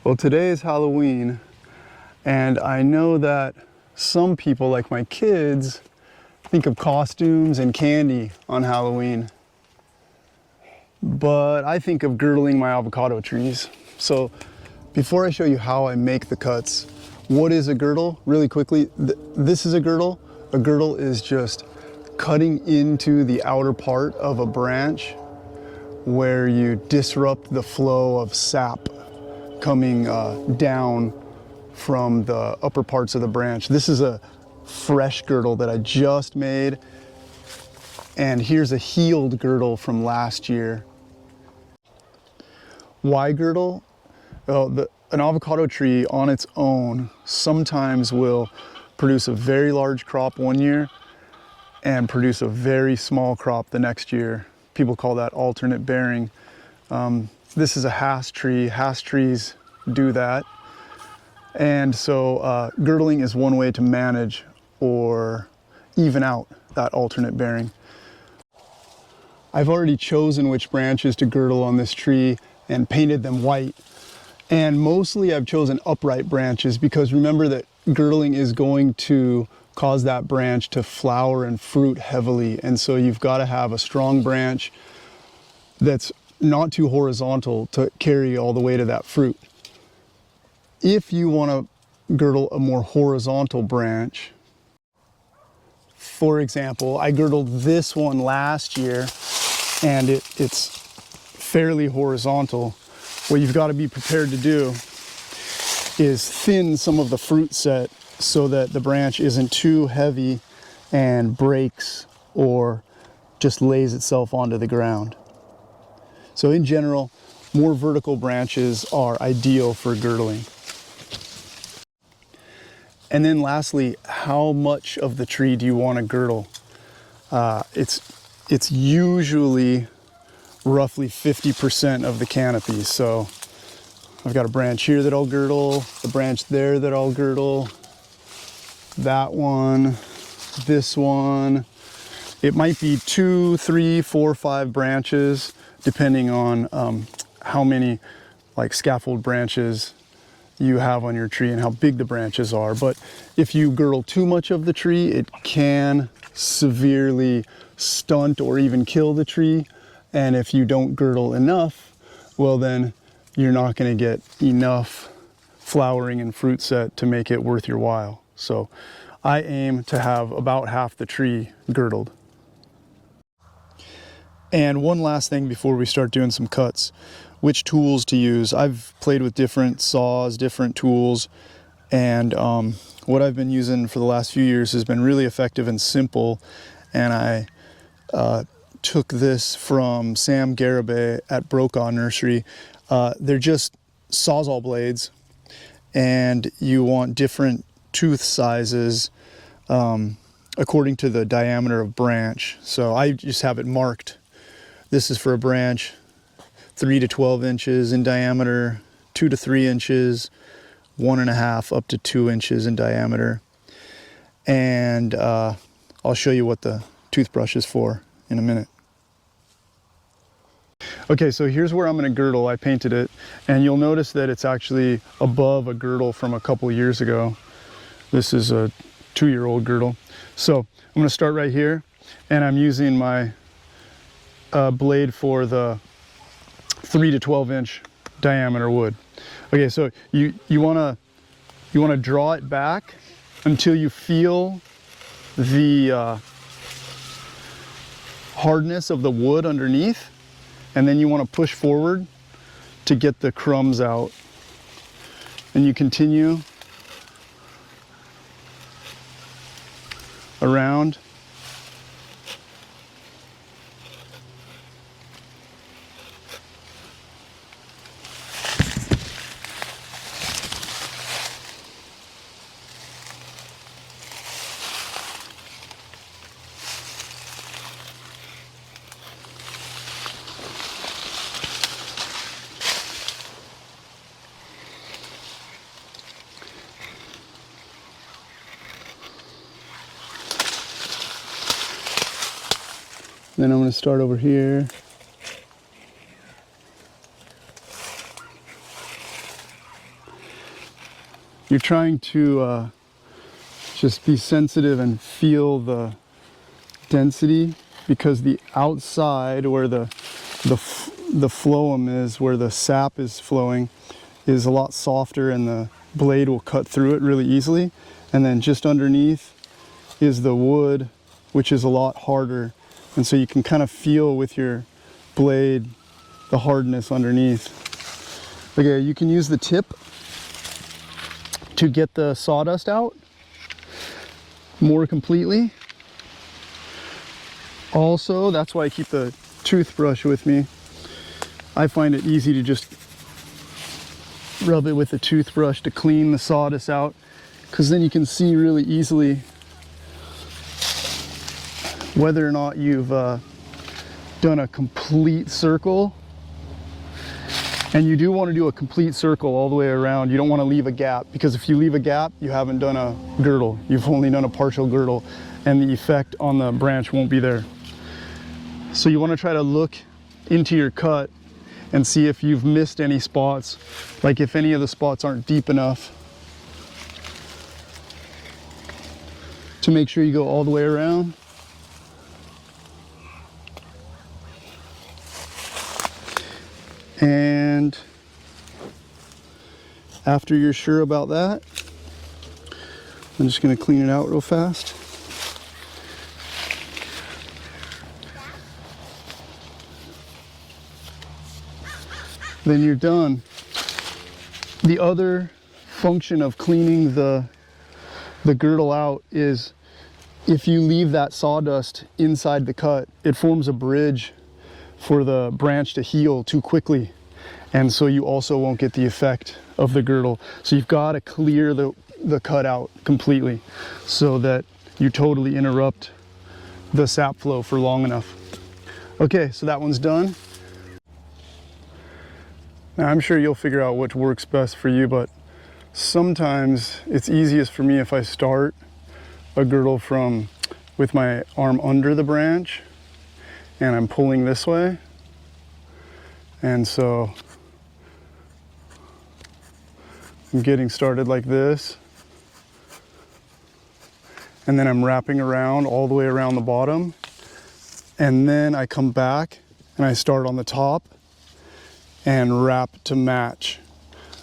Well, today is Halloween, and I know that some people, like my kids, think of costumes and candy on Halloween. But I think of girdling my avocado trees. So before I show you how I make the cuts, what is a girdle? Really quickly, this is a girdle. A girdle is just cutting into the outer part of a branch where you disrupt the flow of sap coming down from the upper parts of the branch. This is a fresh girdle that I just made, and here's a healed girdle from last year. Why girdle? Well, an avocado tree on its own sometimes will produce a very large crop one year and produce a very small crop the next year. People call that alternate bearing. This is a Hass tree. Hass trees do that. And so girdling is one way to manage or even out that alternate bearing. I've already chosen which branches to girdle on this tree and painted them white. And mostly I've chosen upright branches because remember that girdling is going to cause that branch to flower and fruit heavily. And so you've got to have a strong branch that's not too horizontal to carry all the way to that fruit. If you want to girdle a more horizontal branch, for example, I girdled this one last year and it's fairly horizontal. What you've got to be prepared to do is thin some of the fruit set so that the branch isn't too heavy and breaks or just lays itself onto the ground. So in general, more vertical branches are ideal for girdling. And then lastly, how much of the tree do you want to girdle? It's usually roughly 50% of the canopy. So I've got a branch here that I'll girdle, a branch there that I'll girdle, that one, this one. It might be 2, 3, 4, 5 branches, depending on how many like scaffold branches you have on your tree and how big the branches are. But if you girdle too much of the tree, it can severely stunt or even kill the tree. And if you don't girdle enough, well then you're not going to get enough flowering and fruit set to make it worth your while. So I aim to have about half the tree girdled. And one last thing before we start doing some cuts, which tools to use. I've played with different saws, different tools, and what I've been using for the last few years has been really effective and simple. And I took this from Sam Garibay at Brokaw Nursery. They're just Sawzall blades, and you want different tooth sizes according to the diameter of branch. So I just have it marked. This is for a branch 3 to 12 inches in diameter, 2 to 3 inches, 1.5 up to 2 inches in diameter. And I'll show you what the toothbrush is for in a minute. Okay, so here's where I'm going to girdle. I painted it, and you'll notice that it's actually above a girdle from a couple years ago. This is a 2-year-old girdle. So I'm going to start right here, and I'm using my blade for the 3 to 12 inch diameter wood. Okay, so you want to draw it back until you feel the hardness of the wood underneath, and then you want to push forward to get the crumbs out. And you continue around. Then I'm going to start over here. you're trying to just be sensitive and feel the density, because the outside where the phloem is, where the sap is flowing, is a lot softer and the blade will cut through it really easily. And then just underneath is the wood, which is a lot harder. And so you can kind of feel with your blade the hardness underneath. Okay, you can use the tip to get the sawdust out more completely. Also, that's why I keep the toothbrush with me. I find it easy to just rub it with the toothbrush to clean the sawdust out, because then you can see really easily whether or not you've done a complete circle. And you do want to do a complete circle all the way around. You don't want to leave a gap, because if you leave a gap, you haven't done a girdle. You've only done a partial girdle, and the effect on the branch won't be there. So you want to try to look into your cut and see if you've missed any spots, like if any of the spots aren't deep enough, to make sure you go all the way around. And after you're sure about that, I'm just going to clean it out real fast. Then you're done. The other function of cleaning the girdle out is, if you leave that sawdust inside the cut, it forms a bridge for the branch to heal too quickly, and so you also won't get the effect of the girdle. So you've got to clear the cut out completely so that you totally interrupt the sap flow for long enough. Okay, so that one's done. Now I'm sure you'll figure out what works best for you, but sometimes it's easiest for me if I start a girdle with my arm under the branch and I'm pulling this way. And so I'm getting started like this, and then I'm wrapping around all the way around the bottom, and then I come back and I start on the top and wrap to match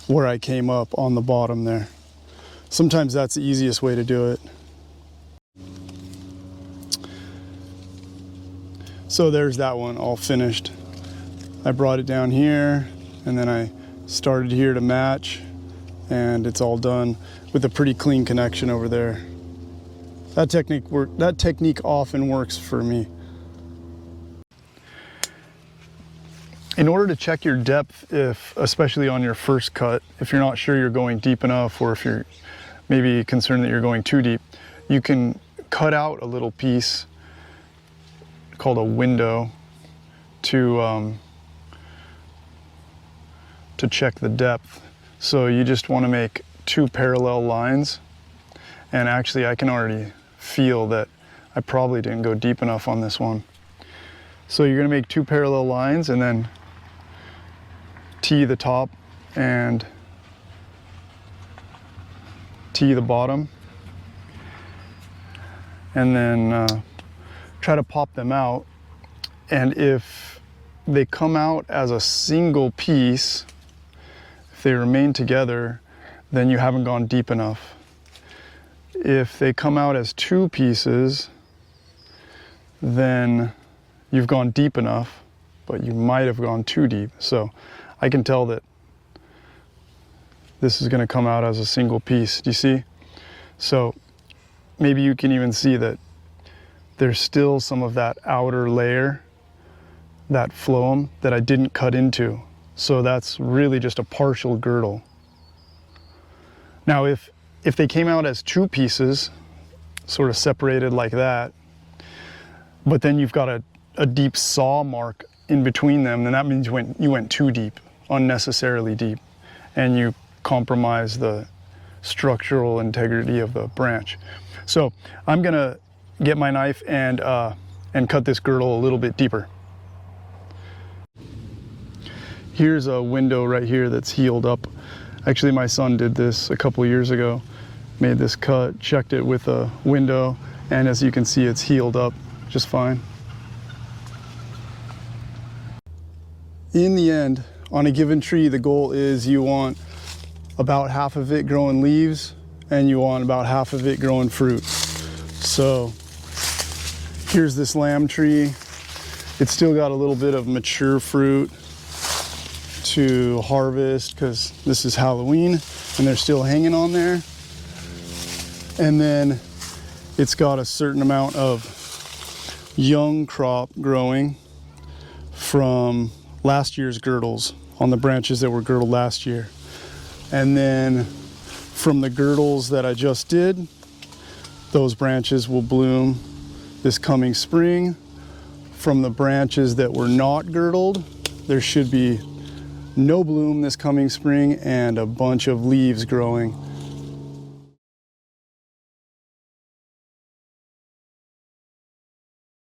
where I came up on the bottom there. Sometimes that's the easiest way to do it. So there's that one all finished. I brought it down here and then I started here to match, and it's all done with a pretty clean connection over there. That technique often works for me. In order to check your depth, especially on your first cut, if you're not sure you're going deep enough, or if you're maybe concerned that you're going too deep, you can cut out a little piece called a window to check the depth. So you just want to make 2 parallel lines, and actually I can already feel that I probably didn't go deep enough on this one. So you're going to make 2 parallel lines and then tee the top and tee the bottom, and then try to pop them out. And if they come out as a single piece, if they remain together, then you haven't gone deep enough. If they come out as 2 pieces, then you've gone deep enough, but you might have gone too deep. So I can tell that this is going to come out as a single piece. Do you see? So maybe you can even see that there's still some of that outer layer, that phloem, that I didn't cut into. So that's really just a partial girdle. Now if they came out as 2 pieces, sort of separated like that, but then you've got a deep saw mark in between them, then that means you went too deep, unnecessarily deep, and you compromise the structural integrity of the branch. So I'm gonna get my knife and cut this girdle a little bit deeper. Here's a window right here that's healed up. Actually, my son did this a couple years ago, made this cut, checked it with a window, and as you can see, it's healed up just fine. In the end, on a given tree, the goal is you want about half of it growing leaves and you want about half of it growing fruit. So here's this lamb tree. It's still got a little bit of mature fruit to harvest because this is Halloween and they're still hanging on there. And then it's got a certain amount of young crop growing from last year's girdles on the branches that were girdled last year. And then from the girdles that I just did, those branches will bloom this coming spring. From the branches that were not girdled, there should be no bloom this coming spring and a bunch of leaves growing